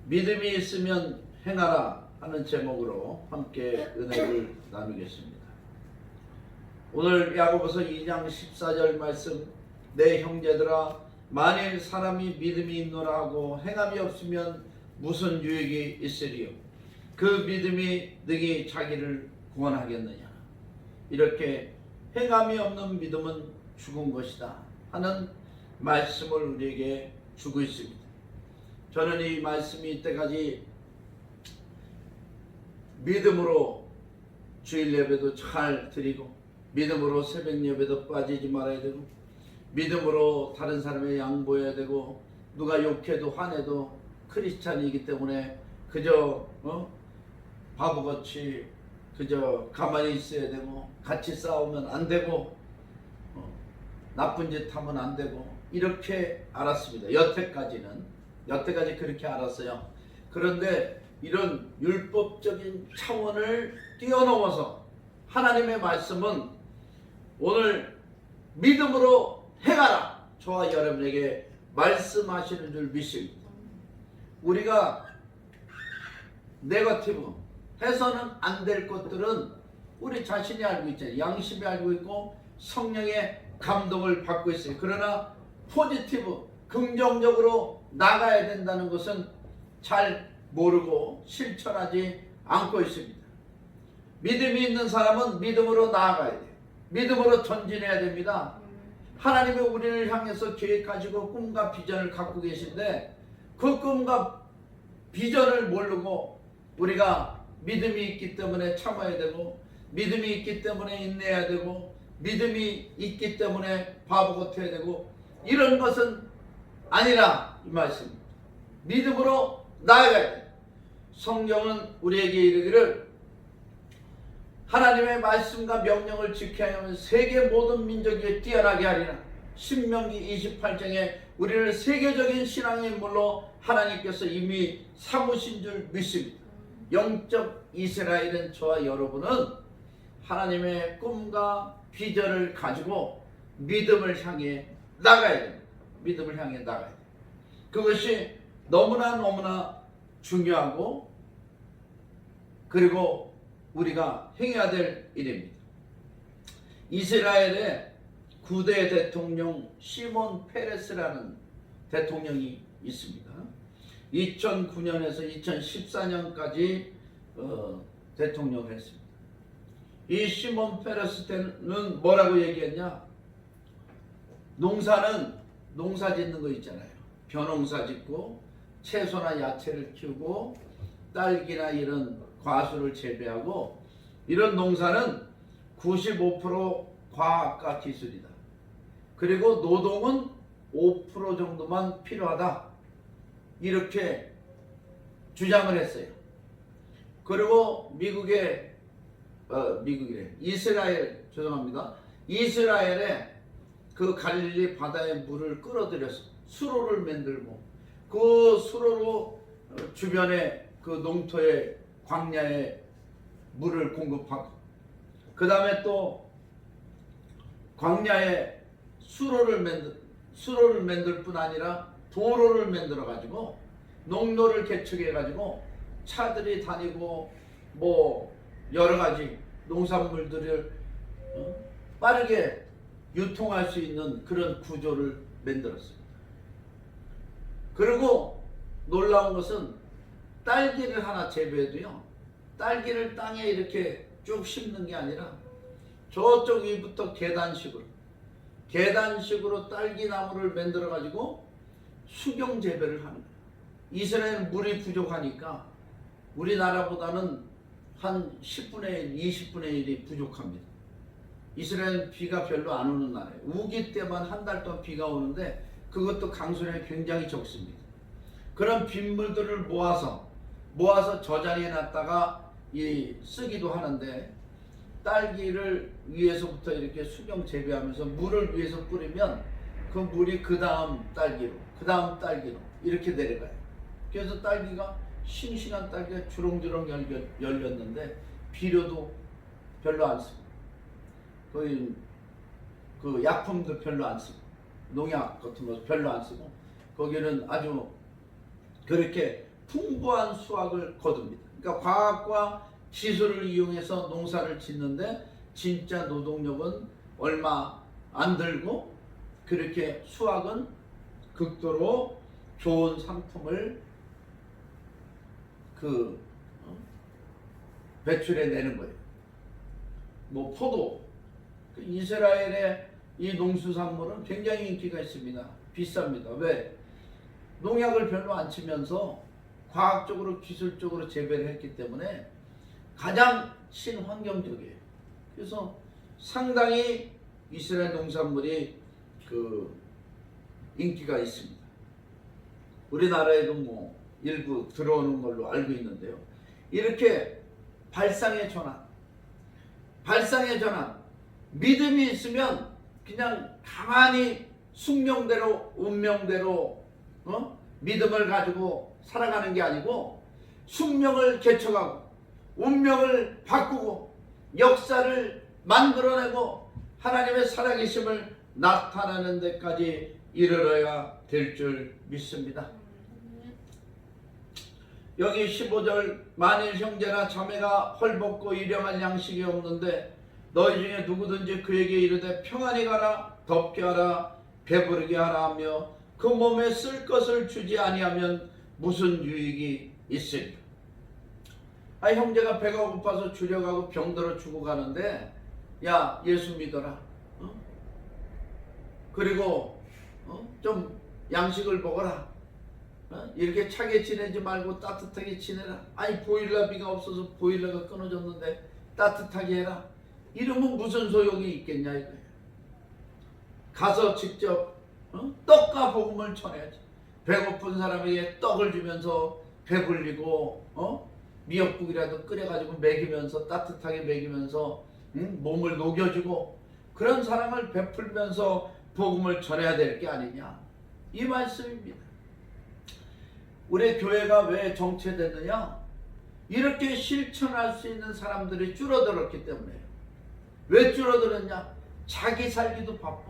믿음이 있으면 행하라 하는 제목으로 함께 은혜를 나누겠습니다. 오늘 야고보서 2장 14절 말씀, 내 형제들아 만일 사람이 믿음이 있노라 하고 행함이 없으면 무슨 유익이 있으리요? 그 믿음이 능히 자기를 구원하겠느냐? 이렇게 행함이 없는 믿음은 죽은 것이다 하는 말씀을 우리에게 주고 있습니다. 저는 이 말씀이 이때까지 믿음으로 주일 예배도 잘 드리고, 믿음으로 새벽 예배도 빠지지 말아야 되고, 믿음으로 다른 사람의 양보해야 되고, 누가 욕해도 화내도 크리스찬이기 때문에 그저 바보같이 그저 가만히 있어야 되고, 같이 싸우면 안 되고, 나쁜 짓 하면 안 되고, 이렇게 알았습니다. 여태까지 그렇게 알았어요. 그런데 이런 율법적인 차원을 뛰어넘어서 하나님의 말씀은 오늘 믿음으로 행하라, 저와 여러분에게 말씀하시는 줄 믿습니다. 우리가 네거티브 해서는 안 될 것들은 우리 자신이 알고 있잖아요. 양심이 알고 있고 성령의 감동을 받고 있어요. 그러나 포지티브, 긍정적으로 나가야 된다는 것은 잘 모르고 실천하지 않고 있습니다. 믿음이 있는 사람은 믿음으로 나아가야 돼요. 믿음으로 전진해야 됩니다. 하나님이 우리를 향해서 계획하시고 꿈과 비전을 갖고 계신데, 그 꿈과 비전을 모르고 우리가 믿음이 있기 때문에 참아야 되고, 믿음이 있기 때문에 인내해야 되고, 믿음이 있기 때문에 바보 같아야 되고, 이런 것은 아니라 이 말씀입니다. 믿음으로 나아가야 돼요. 성경은 우리에게 이르기를 하나님의 말씀과 명령을 지켜야 하면 세계 모든 민족이 뛰어나게 하리라. 신명기 28장에 우리를 세계적인 신앙의 인물로 하나님께서 이미 삼으신 줄 믿습니다. 영적 이스라엘은 저와 여러분은 하나님의 꿈과 비전을 가지고 믿음을 향해 나가야 됩니다. 믿음을 향해 나가야 돼요. 그것이 너무나 중요하고, 그리고 우리가 행해야 될 일입니다. 이스라엘의 9대 대통령 시몬 페레스라는 대통령이 있습니다. 2009년에서 2014년까지 대통령을 했습니다. 이 시몬 페레스 때는 뭐라고 얘기했냐? 농사 짓는 거 있잖아요. 벼농사 짓고 채소나 야채를 키우고 딸기나 이런 과수를 재배하고, 이런 농사는 95% 과학과 기술이다. 그리고 노동은 5% 정도만 필요하다. 이렇게 주장을 했어요. 그리고 이스라엘의 그 갈릴리 바다의 물을 끌어들여서 수로를 만들고, 그 수로로 주변의 그 농토의 광야에 물을 공급하고, 그 다음에 또 광야에 수로를 만들 뿐 아니라 도로를 만들어 가지고 농로를 개척해 가지고 차들이 다니고 뭐 여러 가지 농산물들을 빠르게 유통할 수 있는 그런 구조를 만들었습니다. 그리고 놀라운 것은 딸기를 하나 재배해도요, 딸기를 땅에 이렇게 쭉 심는 게 아니라 저쪽 위부터 계단식으로 딸기 나무를 만들어 가지고 수경 재배를 하는 거예요. 이스라엘은 물이 부족하니까 우리나라보다는 한 10분의 1, 20분의 1이 부족합니다. 이스라엘은 비가 별로 안 오는 나라예요. 우기 때만 한 달 동안 비가 오는데 그것도 강수량이 굉장히 적습니다. 그런 빗물들을 모아서 저 자리에 놨다가 쓰기도 하는데, 딸기를 위에서부터 이렇게 수경 재배하면서 물을 위에서 뿌리면 그 물이 그 다음 딸기로 이렇게 내려가요. 그래서 딸기가 싱싱한 딸기가 주렁주렁 열렸는데 비료도 별로 안 쓰고, 거의 그 약품도 별로 안 쓰고, 농약 같은 거 별로 안 쓰고, 거기는 아주 그렇게 풍부한 수확을 거둡니다. 그러니까 과학과 기술을 이용해서 농사를 짓는데 진짜 노동력은 얼마 안 들고 그렇게 수확은 극도로 좋은 상품을 배출해 내는 거예요. 뭐 포도, 이스라엘의 이 농수산물은 굉장히 인기가 있습니다. 비쌉니다. 왜? 농약을 별로 안 치면서 과학적으로 기술적으로 재배를 했기 때문에 가장 친환경적이에요. 그래서 상당히 이스라엘 농산물이 인기가 있습니다. 우리나라에도 뭐 일부 들어오는 걸로 알고 있는데요. 이렇게 발상의 전환, 믿음이 있으면 그냥 가만히 숙명대로 운명대로 믿음을 가지고 살아가는 게 아니고 숙명을 개척하고 운명을 바꾸고 역사를 만들어내고 하나님의 살아계심을 나타내는 데까지 이르러야 될 줄 믿습니다. 여기 15절 만일 형제나 자매가 헐벗고 일용할 양식이 없는데 너희 중에 누구든지 그에게 이르되 평안히 가라 덥게 하라 배부르게 하라 하며 그 몸에 쓸 것을 주지 아니하면 무슨 유익이 있으리까. 형제가 배가 고파서 주려가고 병들어 죽어 가는데 야 예수 믿어라. 그리고 좀 양식을 먹어라. 이렇게 차게 지내지 말고 따뜻하게 지내라. 보일러비가 없어서 보일러가 끊어졌는데 따뜻하게 해라. 이러면 무슨 소용이 있겠냐 이거예요. 가서 직접 떡과 복음을 전해야지. 배고픈 사람에게 떡을 주면서 배불리고 미역국이라도 끓여가지고 먹이면서 따뜻하게 먹이면서 몸을 녹여주고 그런 사랑을 베풀면서 복음을 전해야 될 게 아니냐 이 말씀입니다. 우리 교회가 왜 정체되느냐? 이렇게 실천할 수 있는 사람들이 줄어들었기 때문에요. 왜 줄어들었냐? 자기 살기도 바빠.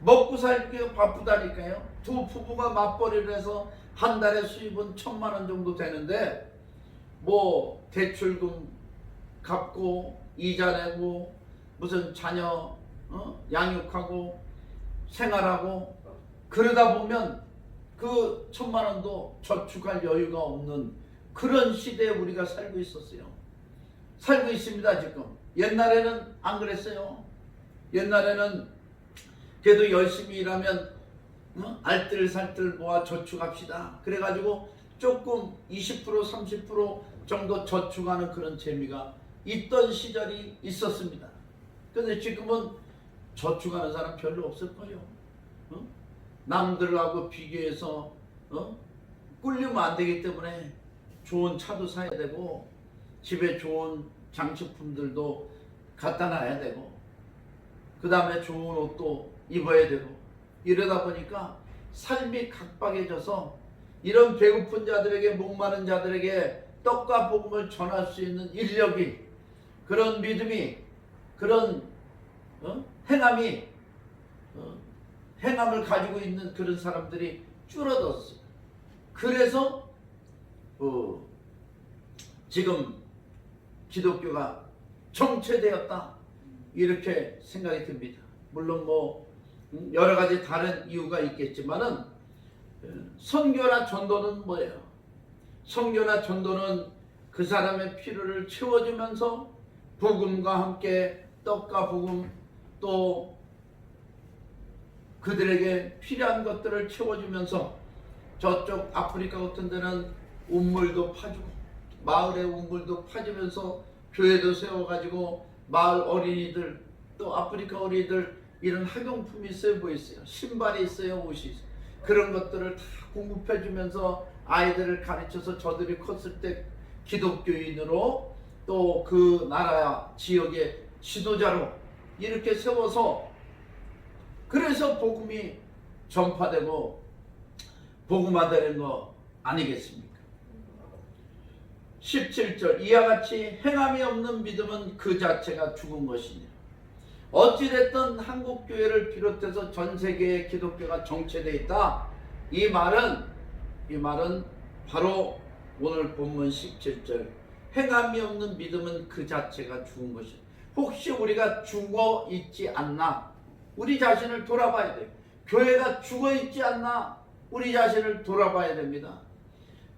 먹고 살기도 바쁘다니까요. 두 부부가 맞벌이를 해서 한 달에 수입은 1,000만 원 정도 되는데 뭐 대출금 갚고 이자 내고 무슨 자녀 양육하고 생활하고 그러다 보면 그 1,000만 원도 저축할 여유가 없는 그런 시대에 우리가 살고 있었어요. 살고 있습니다 지금. 옛날에는 안 그랬어요. 옛날에는 그래도 열심히 일하면 알뜰살뜰 모아 저축합시다. 그래가지고 조금 20% 30% 정도 저축하는 그런 재미가 있던 시절이 있었습니다. 근데 지금은 저축하는 사람 별로 없을 거예요. 남들하고 비교해서 꿀리면 안 되기 때문에 좋은 차도 사야 되고 집에 좋은 장식품들도 갖다 놔야 되고 그 다음에 좋은 옷도 입어야 되고 이러다 보니까 삶이 각박해져서 이런 배고픈 자들에게 목마른 자들에게 떡과 복음을 전할 수 있는 인력이 그런 믿음이 그런 행함을 가지고 있는 그런 사람들이 줄어들었어요. 그래서 지금 기독교가 정체되었다 이렇게 생각이 듭니다. 물론 뭐 여러 가지 다른 이유가 있겠지만은 선교나 전도는 뭐예요? 선교나 전도는 그 사람의 필요를 채워주면서 복음과 함께 떡과 복음 또 그들에게 필요한 것들을 채워주면서 저쪽 아프리카 같은 데는 운물도 파주고 마을에 운물도 파주면서 교회도 세워가지고 마을 어린이들 또 아프리카 어린이들 이런 학용품이 있어요. 뭐 있어요? 신발이 있어요. 옷이 있어요. 그런 것들을 다 공급해주면서 아이들을 가르쳐서 저들이 컸을 때 기독교인으로 또 그 나라 지역의 지도자로 이렇게 세워서 그래서 복음이 전파되고 복음화되는 거 아니겠습니까? 17절 이와 같이 행함이 없는 믿음은 그 자체가 죽은 것이냐. 어찌됐든 한국교회를 비롯해서 전 세계의 기독교가 정체되어 있다. 이 말은 바로 오늘 본문 17절 행함이 없는 믿음은 그 자체가 죽은 것이다. 혹시 우리가 죽어 있지 않나? 우리 자신을 돌아봐야 돼요. 교회가 죽어 있지 않나? 우리 자신을 돌아봐야 됩니다.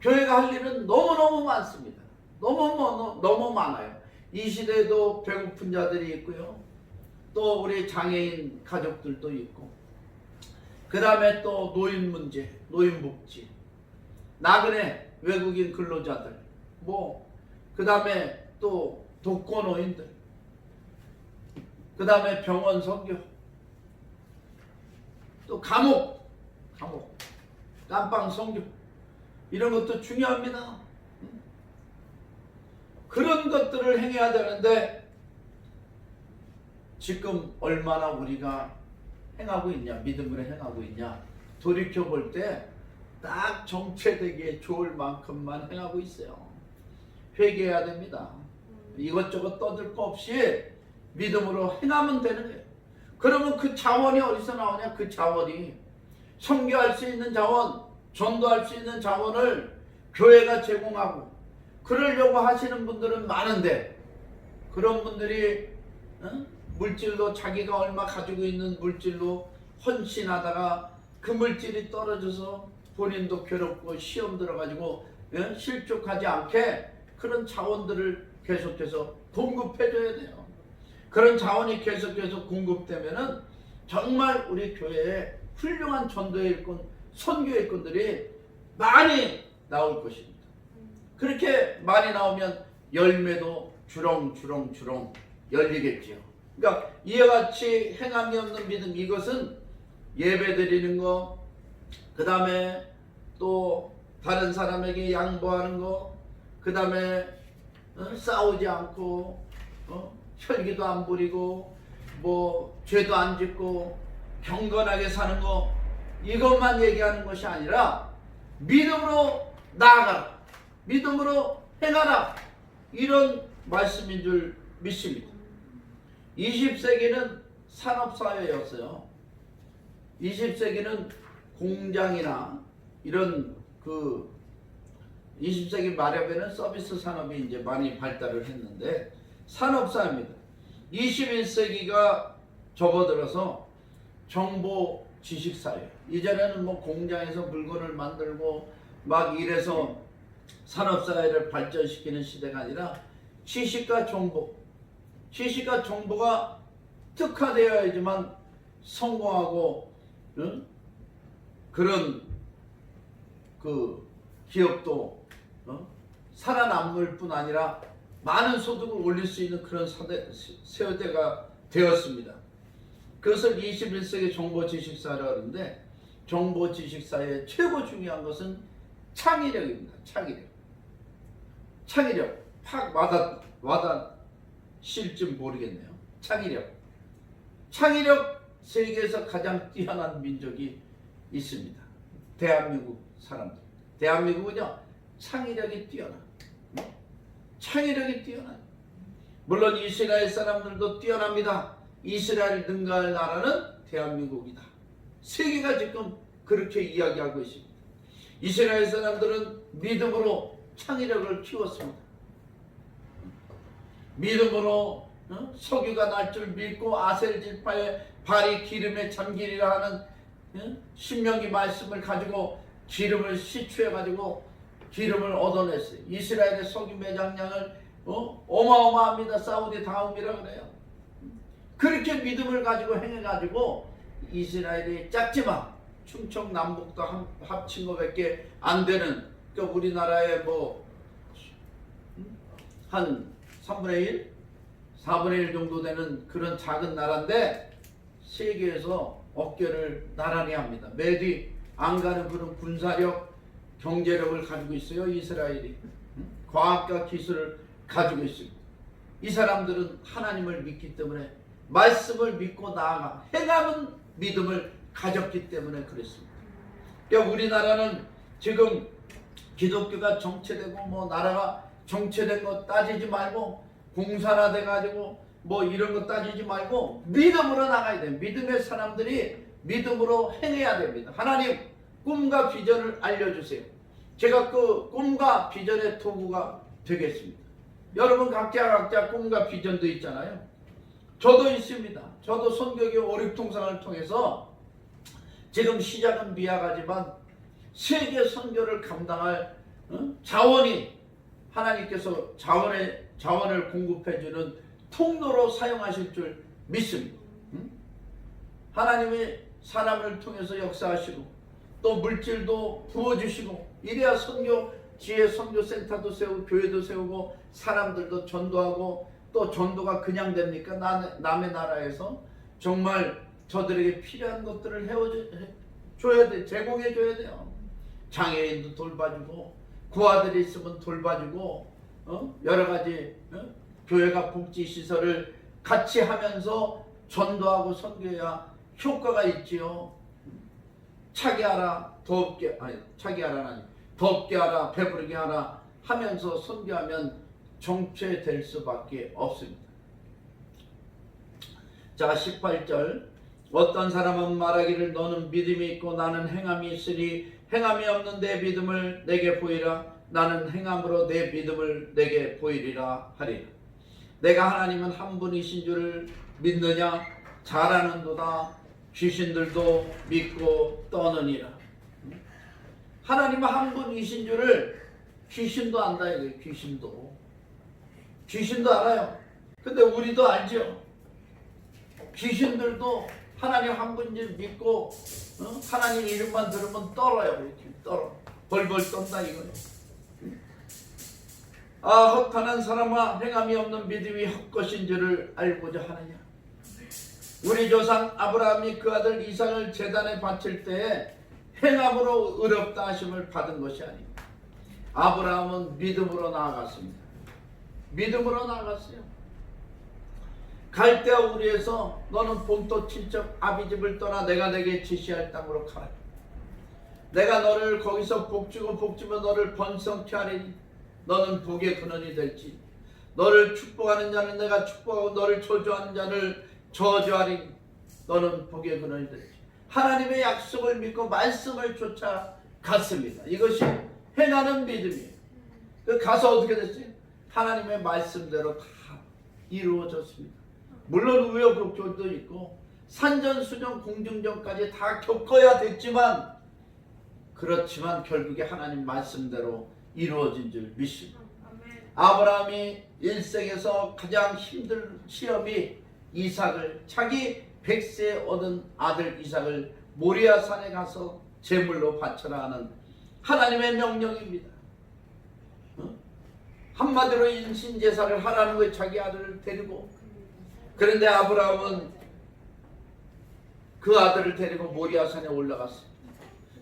교회가 할 일은 너무너무 많습니다. 너무 많아요. 이 시대에도 배고픈 자들이 있고요. 또 우리 장애인 가족들도 있고, 그 다음에 또 노인 문제, 노인 복지, 나그네 외국인 근로자들, 그 다음에 또 독거노인들, 그 다음에 병원 선교, 또 감옥, 깜빵 선교, 이런 것도 중요합니다. 그런 것들을 행해야 되는데 지금 얼마나 우리가 행하고 있냐, 믿음으로 행하고 있냐, 돌이켜볼 때 딱 정체되기에 좋을 만큼만 행하고 있어요. 회개해야 됩니다. 이것저것 떠들 거 없이 믿음으로 행하면 되는 거예요. 그러면 그 자원이 어디서 나오냐? 그 자원이 선교할 수 있는 자원, 전도할 수 있는 자원을 교회가 제공하고, 그러려고 하시는 분들은 많은데, 그런 분들이 물질로 자기가 얼마 가지고 있는 물질로 헌신하다가 그 물질이 떨어져서 본인도 괴롭고 시험 들어가지고 실족하지 않게 그런 자원들을 계속해서 공급해줘야 돼요. 그런 자원이 계속해서 공급되면은 정말 우리 교회에 훌륭한 전도의 일꾼, 선교의 일꾼들이 많이 나올 것입니다. 그렇게 많이 나오면 열매도 주렁주렁 열리겠지요. 그러니까 이와 같이 행함이 없는 믿음, 이것은 예배 드리는 거, 그 다음에 또 다른 사람에게 양보하는 거, 그 다음에 싸우지 않고 혈기도 안 부리고 죄도 안 짓고 경건하게 사는 거, 이것만 얘기하는 것이 아니라 믿음으로 나아가라, 믿음으로 행하라, 이런 말씀인 줄 믿습니다. 20세기는 산업사회였어요. 20세기는 공장이나 이런 20세기 말엽에는 서비스 산업이 이제 많이 발달을 했는데 산업사회입니다. 21세기가 접어들어서 정보 지식사회. 이전에는 공장에서 물건을 만들고 막 이래서 산업사회를 발전시키는 시대가 아니라 지식과 정보가 특화되어야지만 성공하고 그런 기업도 살아남을 뿐 아니라 많은 소득을 올릴 수 있는 그런 세대가 되었습니다. 그것을 21세기 정보지식사회라고 하는데, 정보지식사회의 최고 중요한 것은 창의력입니다. 창의력. 팍 와닿실지 모르겠네요. 창의력 세계에서 가장 뛰어난 민족이 있습니다. 대한민국 사람들. 대한민국은요, 창의력이 뛰어나. 물론 이스라엘 사람들도 뛰어납니다. 이스라엘 능가할 나라는 대한민국이다. 세계가 지금 그렇게 이야기하고 있습니다. 이스라엘 사람들은 믿음으로 창의력을 키웠습니다. 믿음으로 석유가 날 줄 믿고 아셀 지파의 발이 기름에 잠기리라 하는 신명기 말씀을 가지고 기름을 시추해 가지고 기름을 얻어냈어요. 이스라엘의 석유 매장량을 어마어마합니다. 사우디 다음이라 그래요. 그렇게 믿음을 가지고 행해가지고 이스라엘이 작지만 충청 남북도 합친 것밖에 안 되는, 그러니까 우리나라의 한 3분의 1? 4분의 1 정도 되는 그런 작은 나라인데 세계에서 어깨를 나란히 합니다. 매뒤 안 가는 그런 군사력, 경제력을 가지고 있어요. 이스라엘이 과학과 기술을 가지고 있습니다. 이 사람들은 하나님을 믿기 때문에, 말씀을 믿고 나아가 행하는 믿음을 가졌기 때문에 그랬습니다. 그러니까 우리나라는 지금 기독교가 정체되고 나라가 정체된 거 따지지 말고, 공산화돼 가지고 이런 거 따지지 말고 믿음으로 나가야 돼요. 믿음의 사람들이 믿음으로 행해야 됩니다. 하나님 꿈과 비전을 알려주세요. 제가 그 꿈과 비전의 도구가 되겠습니다. 여러분 각자 꿈과 비전도 있잖아요. 저도 있습니다. 저도 선교교 오륙통상을 통해서 지금 시작은 미약하지만 세계 선교를 감당할 자원이 하나님께서 자원을 공급해주는 통로로 사용하실 줄 믿습니다. 하나님이 사람을 통해서 역사하시고 또 물질도 부어주시고 이래야 선교지에 선교센터도 세우고 교회도 세우고 사람들도 전도하고 또 전도가 그냥 됩니까? 남의 나라에서 정말 저들에게 필요한 것들을 해줘야 돼. 제공해줘야 돼요. 장애인도 돌봐주고 고아들이 있으면 돌봐주고 여러가지 교회가 복지시설을 같이 하면서 전도하고 선교해야 효과가 있지요. 차게 하라 덥게 하라 배부르게 하라 하면서 선교하면 정체될 수밖에 없습니다. 자 18절 어떤 사람은 말하기를 너는 믿음이 있고 나는 행함이 있으니 행함이 없는 내 믿음을 내게 보이라. 나는 행함으로 내 믿음을 내게 보이리라 하리라. 내가 하나님은 한 분이신 줄을 믿느냐? 잘하는도다. 귀신들도 믿고 떠느니라. 하나님은 한 분이신 줄을 귀신도 안다 이거예요. 귀신도 알아요. 근데 우리도 알죠. 귀신들도 하나님 한 분인 줄 믿고 하나님 이름만 들으면 떨어요. 이렇게 떨어. 벌벌 떤다 이거예요. 헛하는 사람아 행함이 없는 믿음이 헛것인 줄을 알고자 하느냐. 우리 조상 아브라함이 그 아들 이삭을 제단에 바칠 때에 행함으로 의롭다 하심을 받은 것이 아닙니다. 아브라함은 믿음으로 나아갔습니다. 믿음으로 나아갔어요. 갈대아 우리에서 너는 본토 친척 아비집을 떠나 내가 내게 지시할 땅으로 가라. 내가 너를 거기서 복주면 너를 번성케 하리니 너는 복의 근원이 될지. 너를 축복하는 자는 내가 축복하고 너를 저주하는 자를 저주하리니 너는 복의 근원이 될지. 하나님의 약속을 믿고 말씀을 쫓아갔습니다. 이것이 행하는 믿음이에요. 가서 어떻게 됐지? 하나님의 말씀대로 다 이루어졌습니다. 물론 우여곡절도 있고 산전수전 공중전까지 다 겪어야 됐지만 그렇지만 결국에 하나님 말씀대로 이루어진 줄 믿습니다. 아브라함이 일생에서 가장 힘든 시험이 이삭을 자기 100세에 얻은 아들 이삭을 모리아산에 가서 제물로 바쳐라 하는 하나님의 명령입니다. 한마디로 인신제사를 하라는 거예요. 자기 아들을 데리고. 그런데 아브라함은 그 아들을 데리고 모리아산에 올라갔어요.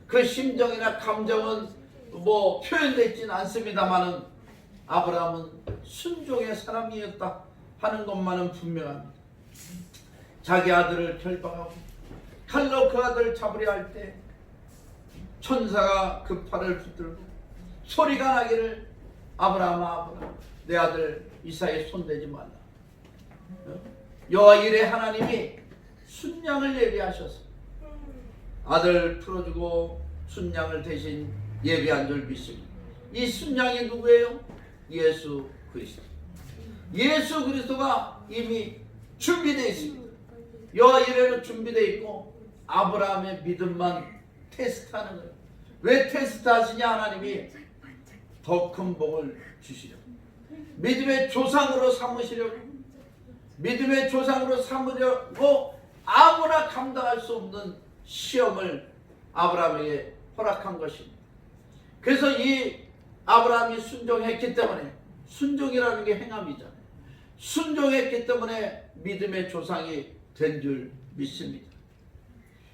그 심정이나 감정은 뭐 표현되지는 않습니다만은 아브라함은 순종의 사람이었다 하는 것만은 분명합니다. 자기 아들을 결박하고 칼로 그 아들을 잡으려 할 때 천사가 그 팔을 붙들고 소리가 나기를 아브라함아 내 아들 이삭에 손대지 말라. 여호와 이레 하나님이 순양을 예비하셔서 아들 풀어주고 순양을 대신 예비한 줄 믿습니다. 이 순양이 누구예요? 예수 그리스도. 예수 그리스도가 이미 준비되어 있습니다. 여호와 이레는 준비되어 있고 아브라함의 믿음만 테스트하는 거예요. 왜 테스트하시냐? 하나님이 더 큰 복을 주시려고, 믿음의 조상으로 삼으시려고, 믿음의 조상으로 삼으려고 아무나 감당할 수 없는 시험을 아브라함에게 허락한 것입니다. 그래서 이 아브라함이 순종했기 때문에, 순종이라는 게 행함이잖아요. 순종했기 때문에 믿음의 조상이 된 줄 믿습니다.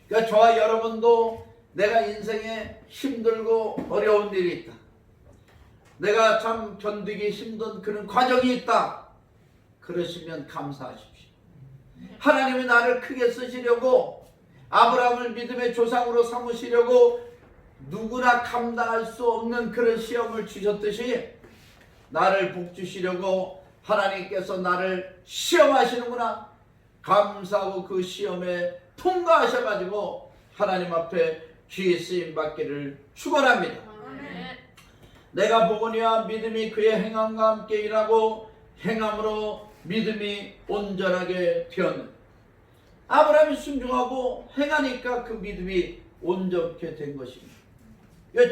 그러니까 저와 여러분도 내가 인생에 힘들고 어려운 일이 있다, 내가 참 견디기 힘든 그런 과정이 있다, 그러시면 감사하십시오. 하나님이 나를 크게 쓰시려고, 아브라함을 믿음의 조상으로 삼으시려고 누구나 감당할 수 없는 그런 시험을 주셨듯이 나를 복주시려고 하나님께서 나를 시험하시는구나, 감사하고 그 시험에 통과하셔가지고 하나님 앞에 귀히 쓰임 받기를 축원합니다. 내가 보거니와 믿음이 그의 행함과 함께 일하고 행함으로 믿음이 온전하게 되었느니라. 아브라함이 순종하고 행하니까 그 믿음이 온전케 된 것입니다.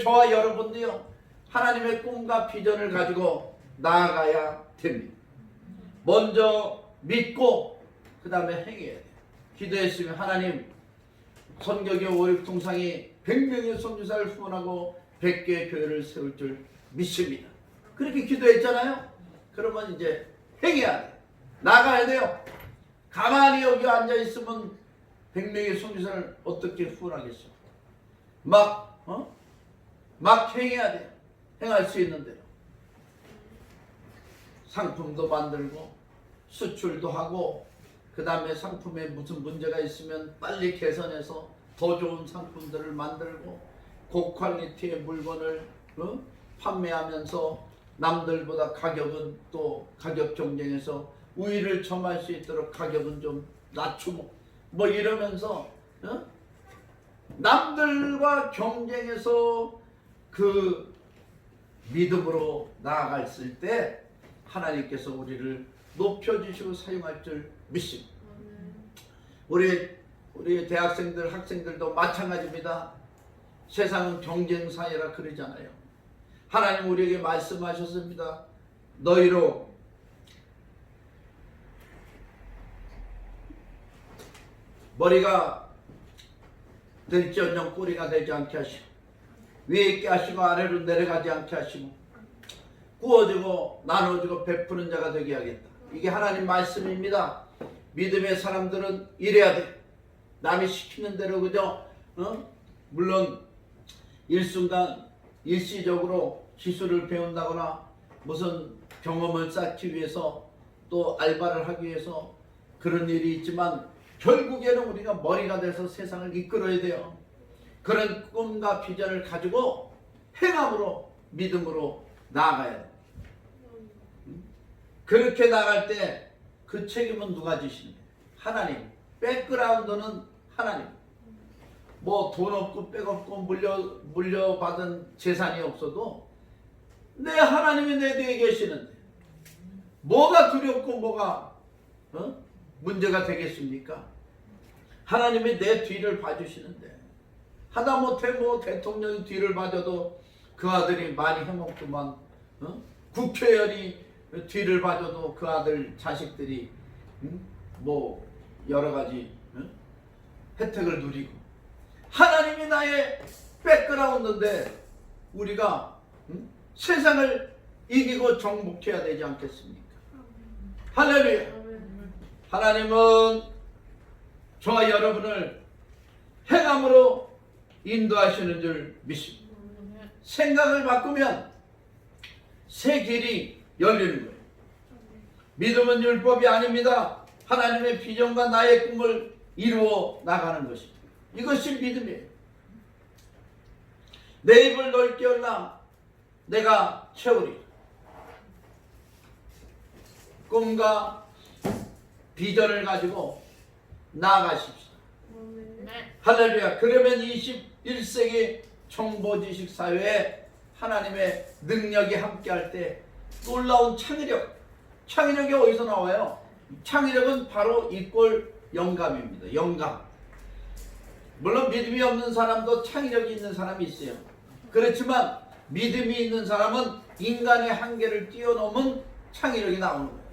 저와 여러분도요, 하나님의 꿈과 비전을 가지고 나아가야 됩니다. 먼저 믿고 그 다음에 행해야 돼요. 기도했으면 하나님, 선교교 오육통상이 100명의 선교사를 후원하고 100개의 교회를 세울 줄 믿습니다. 그렇게 기도했잖아요. 그러면 이제 행해야 돼요. 나가야 돼요. 가만히 여기 앉아있으면 100명의 선교사를 어떻게 후원하겠어? 막 행해야 돼요. 행할 수 있는 대로. 상품도 만들고 수출도 하고 그 다음에 상품에 무슨 문제가 있으면 빨리 개선해서 더 좋은 상품들을 만들고 고퀄리티의 물건을 판매하면서 남들보다 가격은 또 가격 경쟁에서 우위를 점할 수 있도록 가격은 좀 낮추고 뭐 이러면서 남들과 경쟁해서 그 믿음으로 나아갔을 때 하나님께서 우리를 높여주시고 사용할 줄 믿습니다. 우리 대학생들, 학생들도 마찬가지입니다. 세상은 경쟁사회라 그러잖아요. 하나님 우리에게 말씀하셨습니다. 너희로 머리가 될지언정 꼬리가 되지 않게 하시고 위에 있게 하시고 아래로 내려가지 않게 하시고 구워주고 나눠주고 베푸는 자가 되게 하겠다. 이게 하나님 말씀입니다. 믿음의 사람들은 이래야 돼. 남이 시키는 대로 그저 물론 일순간 일시적으로 기술을 배운다거나 무슨 경험을 쌓기 위해서 또 알바를 하기 위해서 그런 일이 있지만 결국에는 우리가 머리가 돼서 세상을 이끌어야 돼요. 그런 꿈과 비전을 가지고 행함으로 믿음으로 나아가야 돼요. 그렇게 나갈 때 그 책임은 누가 지시는 거예요? 하나님. 백그라운드는 하나님. 뭐 돈 없고 백 없고 물려받은 재산이 없어도 내 하나님이 내 뒤에 계시는데 뭐가 두렵고 뭐가 문제가 되겠습니까? 하나님이 내 뒤를 봐주시는데 하다못해 뭐 대통령이 뒤를 봐줘도 그 아들이 많이 해먹더만 국회의원이 뒤를 봐줘도 그 아들 자식들이 뭐 여러가지 혜택을 누리고 하나님이 나의 백그라운드인데 우리가 세상을 이기고 정복해야 되지 않겠습니까? 할렐루야. 하나님은 저와 여러분을 행함으로 인도하시는 줄 믿습니다. 생각을 바꾸면 새 길이 열리는 거예요. 믿음은 율법이 아닙니다. 하나님의 비전과 나의 꿈을 이루어 나가는 것입니다. 이것이 믿음이에요. 내 입을 넓게 열라 내가 채우리. 꿈과 비전을 가지고 나아가십시오. 할렐루야. 그러면 21세기 정보지식 사회에 하나님의 능력이 함께할 때 놀라운 창의력. 창의력이 어디서 나와요? 창의력은 바로 이꼴 영감입니다. 영감. 물론 믿음이 없는 사람도 창의력이 있는 사람이 있어요. 그렇지만 믿음이 있는 사람은 인간의 한계를 뛰어넘은 창의력이 나오는 거예요.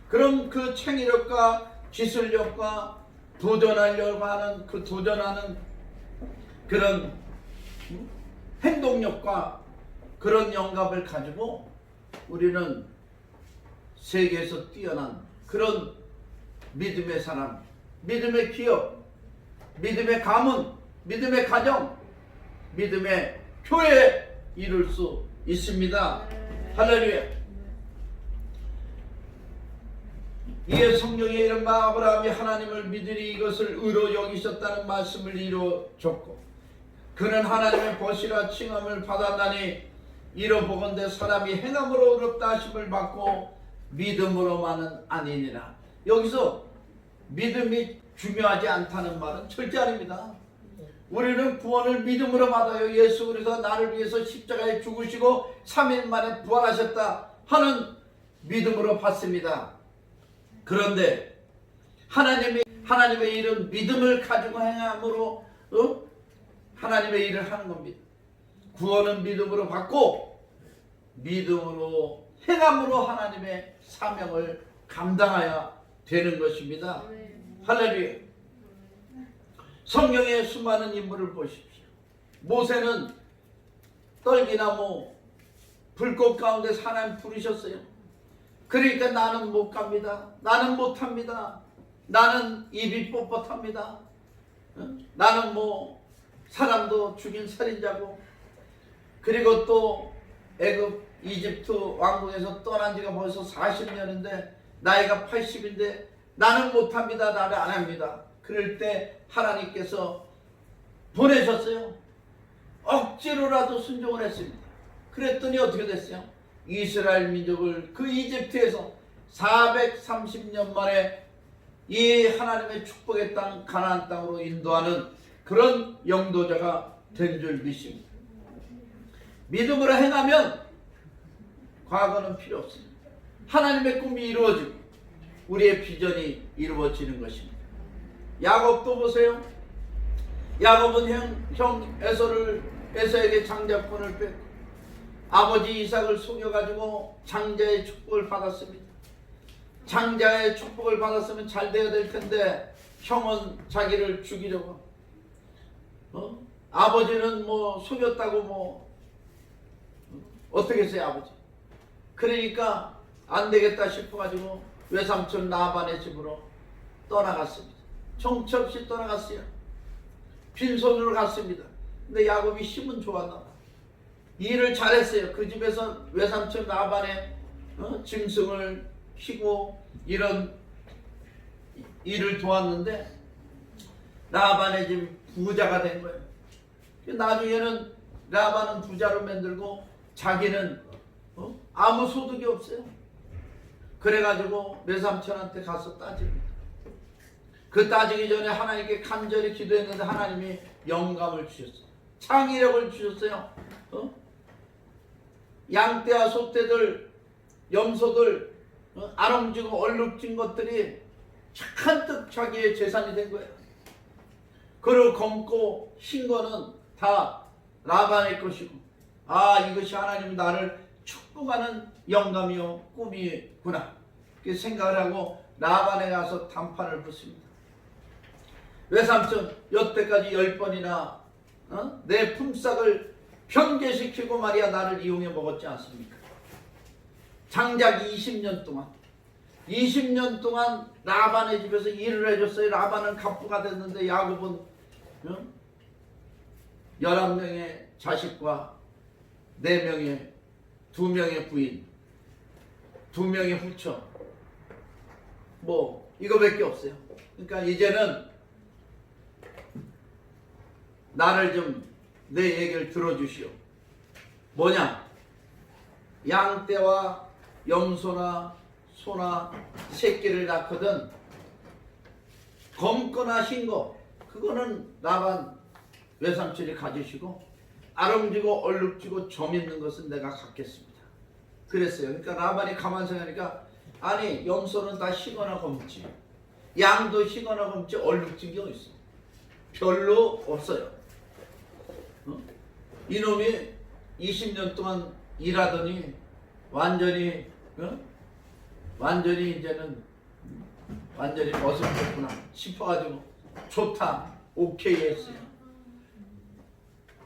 그럼 그 창의력과 기술력과 도전하려고 하는 그 도전하는 그런 행동력과 그런 영감을 가지고 우리는 세계에서 뛰어난 그런 믿음의 사람, 믿음의 기업, 믿음의 가문, 믿음의 가정, 믿음의 교회 이룰 수 있습니다. 할렐루야. 이에 성경에 이른 바 아브라함이 하나님을 믿으니 이것을 의로 여기셨다는 말씀을 이루어줬고 그는 하나님의 보시라 칭함을 받았나니 이로 보건대 사람이 행함으로 의롭다 하심을 받고 믿음으로만은 아니니라. 여기서 믿음이 중요하지 않다는 말은 절대 아닙니다. 우리는 구원을 믿음으로 받아요. 예수 그리스도 나를 위해서 십자가에 죽으시고 3일 만에 부활하셨다 하는 믿음으로 받습니다. 그런데 하나님의 일은 믿음을 가지고 행함으로 하나님의 일을 하는 겁니다. 구원은 믿음으로 받고 믿음으로 행함으로 하나님의 사명을 감당해야 되는 것입니다. 할렐루야. 성경의 수많은 인물을 보십시오. 모세는 떨기나무 불꽃 가운데서 하나님 부르셨어요. 그러니까 나는 못 갑니다. 나는 못합니다. 나는 입이 뻣뻣합니다. 나는 뭐 사람도 죽인 살인자고, 그리고 또 애굽 이집트 왕국에서 떠난 지가 벌써 40년인데 나이가 80인데 나는 못합니다. 나를 안 합니다. 그럴 때 하나님께서 보내셨어요. 억지로라도 순종을 했습니다. 그랬더니 어떻게 됐어요? 이스라엘 민족을 그 이집트에서 430년 만에 이 하나님의 축복의 땅 가나안 땅으로 인도하는 그런 영도자가 된 줄 믿습니다. 믿음으로 행하면 과거는 필요 없습니다. 하나님의 꿈이 이루어지고 우리의 비전이 이루어지는 것입니다. 야곱도 보세요. 야곱은 형 에서에게 장자권을 뺏고 아버지 이삭을 속여가지고 장자의 축복을 받았습니다. 장자의 축복을 받았으면 잘 돼야 될 텐데 형은 자기를 죽이려고, 아버지는 뭐 속였다고 뭐 어떻게 했어요 아버지. 그러니까 안 되겠다 싶어가지고 외삼촌 라반의 집으로 떠나갔습니다. 정처 없이 떠나갔어요. 빈손으로 갔습니다. 근데 야곱이 힘은 좋았나 봐. 일을 잘했어요. 그 집에서 외삼촌 라반의 짐승을 키고 이런 일을 도왔는데 라반의 집 부자가 된 거예요. 나중에는 라반은 부자로 만들고 자기는 아무 소득이 없어요. 그래가지고 외삼촌한테 가서 따집니다. 그 따지기 전에 하나님께 간절히 기도했는데 하나님이 영감을 주셨어요. 창의력을 주셨어요. 양떼와 소떼들, 염소들, 아롱지고 얼룩진 것들이 한뜩 자기의 재산이 된 거예요. 그리고 검고 흰 거는 다 라반의 것이고, 이것이 하나님이 나를 축복하는 영감이요 꿈이구나 이렇게 생각을 하고 라반에 가서 단판을 붙습니다. 외삼촌 여태까지 10번이나 내 품삯을 변개시키고 말이야 나를 이용해 먹었지 않습니까? 장작 20년 동안 라반의 집에서 일을 해줬어요. 라반은 갑부가 됐는데 야곱은 11명의 자식과 2명의 부인, 2명의 후처, 뭐 이거밖에 없어요. 그러니까 이제는 나를 좀 내 얘기를 들어주시오. 뭐냐? 양떼와 염소나 소나 새끼를 낳거든 검거나 흰거 그거는 라반 외삼촌이 가지시고 아름지고 얼룩지고 점 있는 것은 내가 갖겠습니다. 그랬어요. 그러니까 라반이 가만 생각하니까 아니 염소는 다 희거나 검지, 양도 희거나 검지 얼룩진 게 어딨어? 별로 없어요. 이놈이 20년 동안 일하더니 완전히 이제는 완전히 어설펐구나 싶어가지고 좋다 오케이 했어요.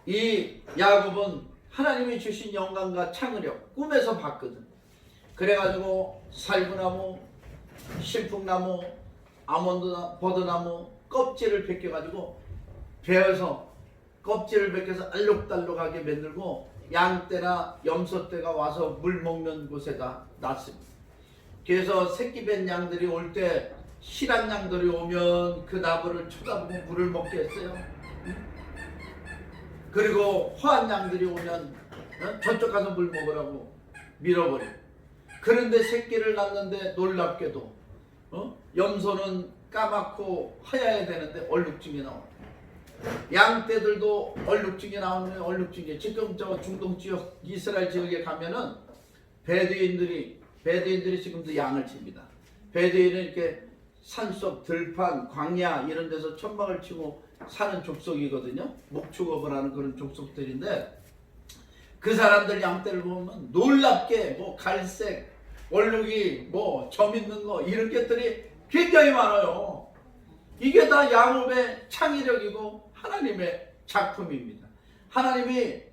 이 야곱은 하나님이 주신 영감과 창의력 꿈에서 봤거든. 그래가지고 살구나무, 신풍나무, 아몬드 버드나무 껍질을 벗겨가지고 베어서 껍질을 벗겨서 알록달록하게 만들고 양떼나 염소떼가 와서 물 먹는 곳에다 놨습니다. 그래서 새끼 뵌 양들이 올 때 실한 양들이 오면 그 나무를 쳐다보고 물을 먹게 했어요. 그리고 허한 양들이 오면 저쪽 가서 물 먹으라고 밀어버려. 그런데 새끼를 낳는데 놀랍게도 염소는 까맣고 하얘야 되는데 얼룩짐이 나와. 양떼들도 얼룩중에 나오는 얼룩중에 지금 저 중동 지역 이스라엘 지역에 가면은 베두인들이 지금도 양을 칩니다. 베두인은 이렇게 산속 들판 광야 이런 데서 천막을 치고 사는 족속이거든요. 목축업을 하는 그런 족속들인데 그 사람들 양떼를 보면 놀랍게 뭐 갈색 얼룩이 뭐 점 있는 거 이런 것들이 굉장히 많아요. 이게 다 야곱의 창의력이고 하나님의 작품입니다. 하나님이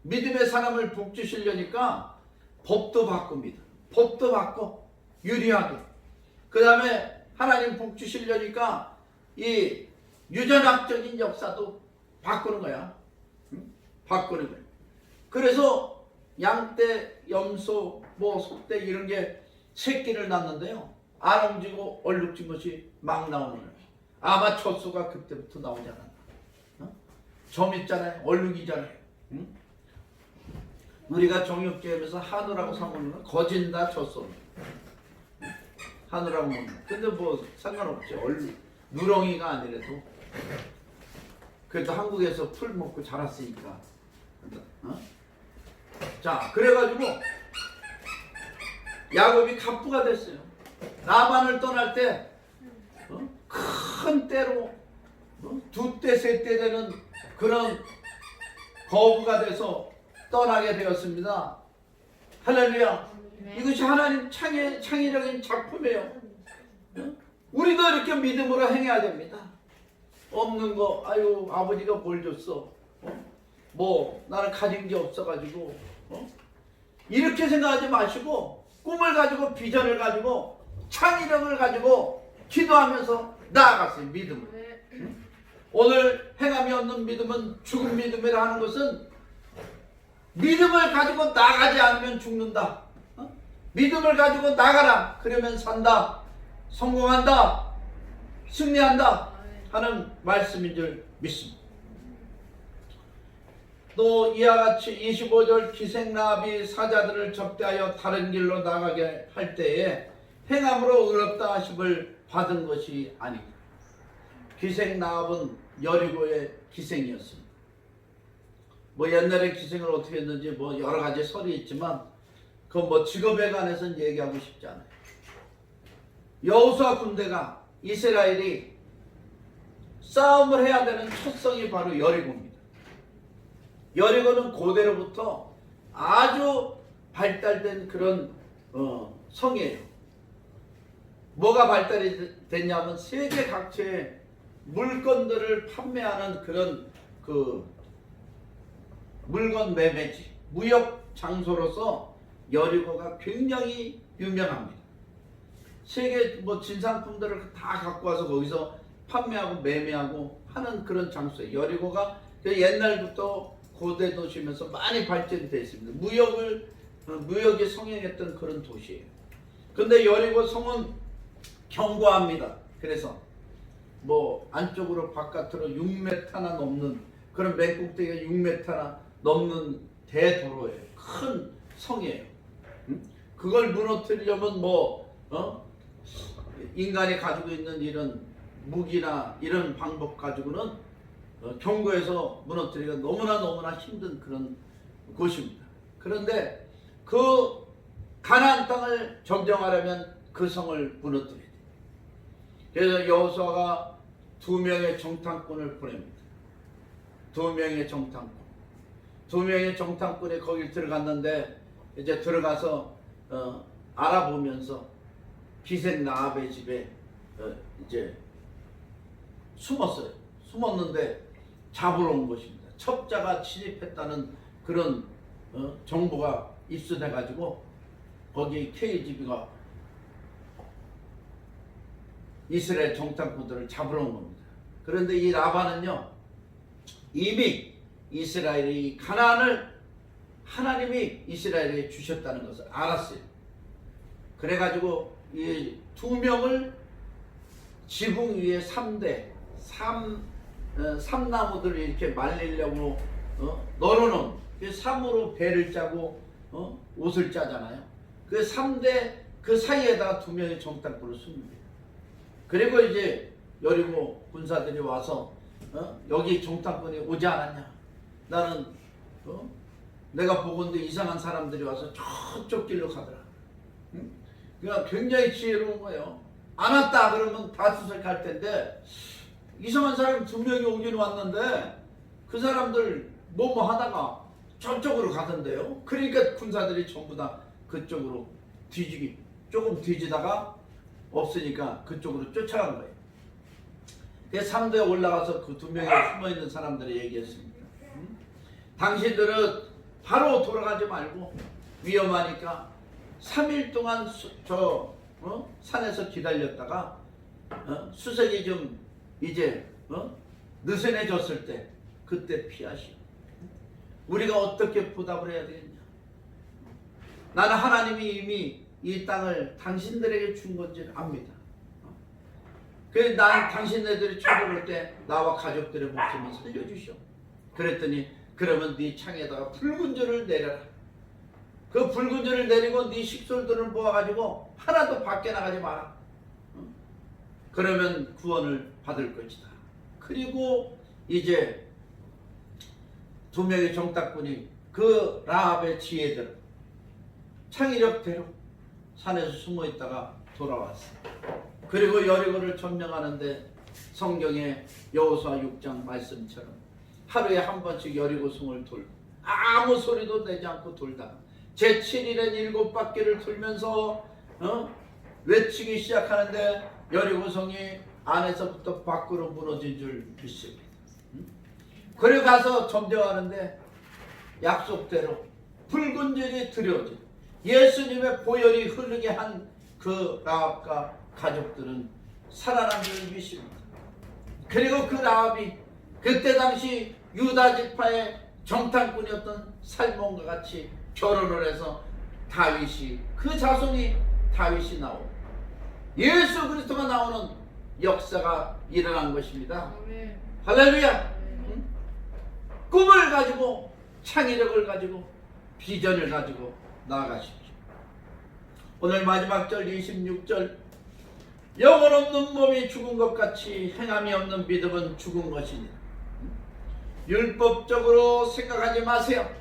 믿음의 사람을 복주시려니까 법도 바꿉니다. 법도 바꿔 유리하게. 그 다음에 하나님 복주시려니까 이 유전학적인 역사도 바꾸는 거야. 바꾸는 거야. 그래서 양떼, 염소, 뭐 속떼 이런 게 새끼를 낳는데요. 안 움직이고 얼룩진 것이 막 나오는 거예요. 아마 젖소가 그때부터 나오지 않았나. 점 있잖아요. 얼룩이잖아요. 응? 우리가 정육개에서 한우라고 사먹는 건 거진다 젖소. 한우라고 먹는 거. 근데 뭐 상관없죠. 얼룩. 누렁이가 아니라도. 그래도 한국에서 풀 먹고 자랐으니까. 어? 자, 그래가지고 야곱이 갑부가 됐어요. 라반을 떠날 때 큰 떼로 두 떼, 세 떼 되는 그런 거부가 돼서 떠나게 되었습니다. 할렐루야. 이것이 하나님 창의적인 작품이에요. 우리도 이렇게 믿음으로 행해야 됩니다. 없는 거, 아유 아버지가 뭘 줬어. 뭐 나는 가진 게 없어가지고 이렇게 생각하지 마시고 꿈을 가지고 비전을 가지고 창의력을 가지고 기도하면서 나아갔어요. 믿음을. 오늘 행함이 없는 믿음은 죽은 믿음이라 하는 것은 믿음을 가지고 나가지 않으면 죽는다. 믿음을 가지고 나가라. 그러면 산다. 성공한다. 승리한다. 하는 말씀인 줄 믿습니다. 또 이와 같이 25절 기생라합이 사자들을 접대하여 다른 길로 나가게 할 때에 행함으로 의롭다 하심을 받은 것이 아니고 기생라합은 여리고의 기생이었습니다. 뭐 옛날에 기생을 어떻게 했는지 뭐 여러 가지 설이 있지만 그건 뭐 직업에 관해서는 얘기하고 싶지 않아요. 여호수아 군대가 이스라엘이 싸움을 해야 되는 첫 성이 바로 여리고입니다. 여리고는 고대로부터 아주 발달된 그런 성이에요. 뭐가 발달이 됐냐면 세계 각처의 물건들을 판매하는 그런 그 물건 매매지, 무역 장소로서 여리고가 굉장히 유명합니다. 세계 뭐 진상품들을 다 갖고 와서 거기서 판매하고 매매하고 하는 그런 장소예요. 여리고가 옛날부터 고대 도시면서 많이 발전이 되어 있습니다. 무역이 성행했던 그런 도시예요. 근데 여리고 성은 견고합니다. 그래서 뭐 안쪽으로 바깥으로 6m나 넘는 그런 맨꼭대기가 6m나 넘는 대도로예요. 큰 성이에요. 그걸 무너뜨리려면 인간이 가지고 있는 이런 무기나 이런 방법 가지고는 경고에서 무너뜨리기가 너무나 힘든 그런 곳입니다. 그런데 그 가나안 땅을 점령하려면 그 성을 무너뜨려야 돼요. 그래서 여호수아가 2명의 정탐꾼을 보냅니다. 2명의 정탐꾼. 2명의 정탐꾼이 거길 들어갔는데 이제 들어가서 알아보면서 기생 라합의 집에 이제 숨었어요. 숨었는데 잡으러 온 것입니다. 첩자가 침입했다는 그런 정보가 입수돼가지고 거기 KGB가 이스라엘 정탐꾼들을 잡으러 온 겁니다. 그런데 이 라반은요 이미 이스라엘이 가나안을 하나님이 이스라엘에게 주셨다는 것을 알았어요. 그래가지고 이 2명을 지붕 위에 3나무들을 이렇게 말리려고 널어놓은 그 3으로 배를 짜고 옷을 짜잖아요. 그 3대 그 사이에다가 2명의 정탐꾼을 씁니다. 그리고 이제 여리고 군사들이 와서 여기 정탐꾼이 오지 않았냐? 나는 내가 보건대 이상한 사람들이 와서 저쪽 길로 가더라. 그러니까 굉장히 지혜로운 거예요. 안 왔다 그러면 다수색 갈 텐데 이상한 사람 2명이 오긴 왔는데 그 사람들 뭐뭐 하다가 저쪽으로 가던데요. 그러니까 군사들이 전부 다 그쪽으로 조금 뒤지다가 없으니까 그쪽으로 쫓아간 거예요. 그래서 삼도에 올라가서 그 2명이 숨어있는 사람들이 얘기했습니다. 당신들은 바로 돌아가지 말고 위험하니까 3일 동안 산에서 기다렸다가 수색이 좀 이제 느슨해졌을 때 그때 피하시오. 우리가 어떻게 보답을 해야 되겠냐? 나는 하나님이 이미 이 땅을 당신들에게 준 건지 압니다. 그래서 난 당신네들이 쳐들어올 때 나와 가족들의 목숨을 살려주시오. 그랬더니 그러면 네 창에다가 붉은 줄을 내려라. 그 붉은 줄을 내리고 네 식솔들을 모아가지고 하나도 밖에 나가지 마라. 그러면 구원을 받을 것이다. 그리고 이제 2명의 정탐꾼이 그 라합의 지혜대로 창의력대로 산에서 숨어있다가 돌아왔어요. 그리고 여리고를 점령하는데 성경의 여호수아 6장 말씀처럼 하루에 한 번씩 여리고성을 돌고 아무 소리도 내지 않고 돌다가 제7일엔 7바퀴를 돌면서 외치기 시작하는데 여리고성이 안에서부터 밖으로 무너진 줄 믿습니다. 그리고 가서 점령하는데 약속대로 붉은 줄이 드려지고 예수님의 보혈이 흐르게 한 그 라합과 가족들은 살아난 줄 믿습니다. 그리고 그 라합이 그때 당시 유다 지파의 정탐꾼이었던 살몬과 같이 결혼을 해서 다윗이 그 자손이 다윗이 나오고 예수 그리스도가 나오는 역사가 일어난 것입니다. 할렐루야. 꿈을 가지고 창의력을 가지고 비전을 가지고 나아가십시오. 오늘 마지막 절 26절 영혼 없는 몸이 죽은 것 같이 행함이 없는 믿음은 죽은 것이니 율법적으로 생각하지 마세요.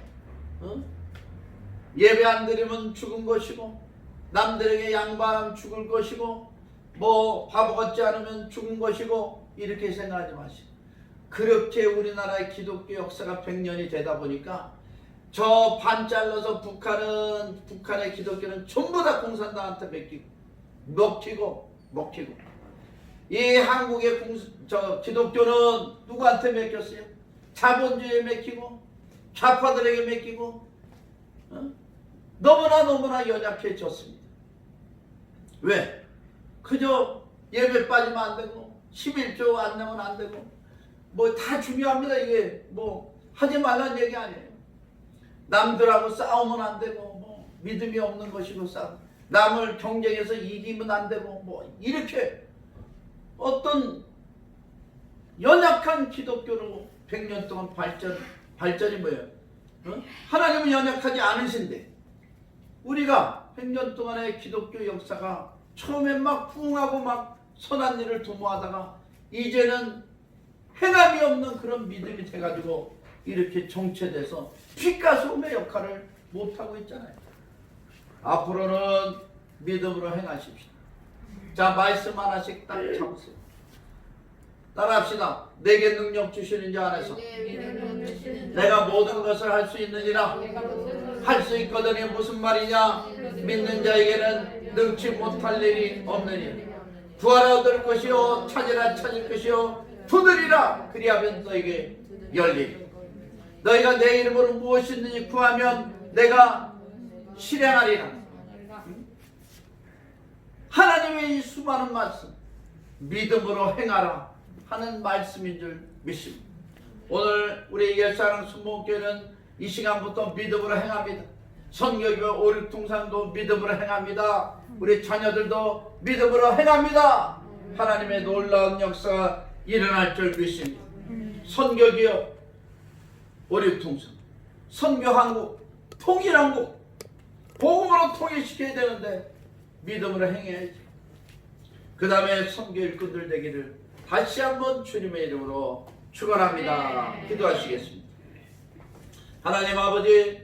예배 안 드리면 죽은 것이고 남들에게 양보하면 죽을 것이고 뭐 바보 같지 않으면 죽은 것이고 이렇게 생각하지 마시고 그렇게 우리나라의 기독교 역사가 100년이 되다 보니까 저 반 잘라서 북한의 기독교는 전부 다 공산당한테 먹히고 이 한국의 기독교는 누구한테 맡겼어요? 자본주의에 맡기고 좌파들에게 맡기고 너무나 연약해졌습니다. 왜? 그저 예배 빠지면 안 되고 11조 안 내면 안 되고 뭐 다 중요합니다. 이게 뭐 하지 말라는 얘기 아니에요. 남들하고 싸우면 안 되고 뭐 믿음이 없는 것이고 남을 경쟁해서 이기면 안 되고 뭐 이렇게 어떤 연약한 기독교로 100년 동안 발전이 뭐예요? 하나님은 연약하지 않으신데 우리가 100년 동안의 기독교 역사가 처음엔 막 부흥하고 막 선한 일을 도모하다가 이제는 행함이 없는 그런 믿음이 돼가지고 이렇게 정체돼서 빛과 소금의 역할을 못하고 있잖아요. 앞으로는 믿음으로 행하십시오. 자, 말씀 하나씩 딱 잡으세요. 따라합시다. 내게 능력 주시는 자 안에서 내가 모든 것을 할 수 있느니라. 할 수 있거든이 무슨 말이냐? 믿는 자에게는 능치 못할 일이 없느니 구하라 얻을 것이요 찾으라 찾을 것이요 두드리라 그리하면 너에게 열리리. 너희가 내 이름으로 무엇이든지 구하면 내가 실행하리라. 하나님의 이 수많은 말씀 믿음으로 행하라 하는 말씀인 줄 믿습니다. 오늘 우리 옛사랑 순복음교회는 이 시간부터 믿음으로 행합니다. 선교교회 오륙통상도 믿음으로 행합니다. 우리 자녀들도 믿음으로 행합니다. 하나님의 놀라운 역사가 일어날 줄 믿습니다. 선교교회 오륙통상 선교한국 통일한국 복음으로 통일시켜야 되는데 믿음으로 행해야지. 그 다음에 선교 일꾼들 되기를 다시 한번 주님의 이름으로 축원합니다. 네. 기도하시겠습니다. 하나님 아버지,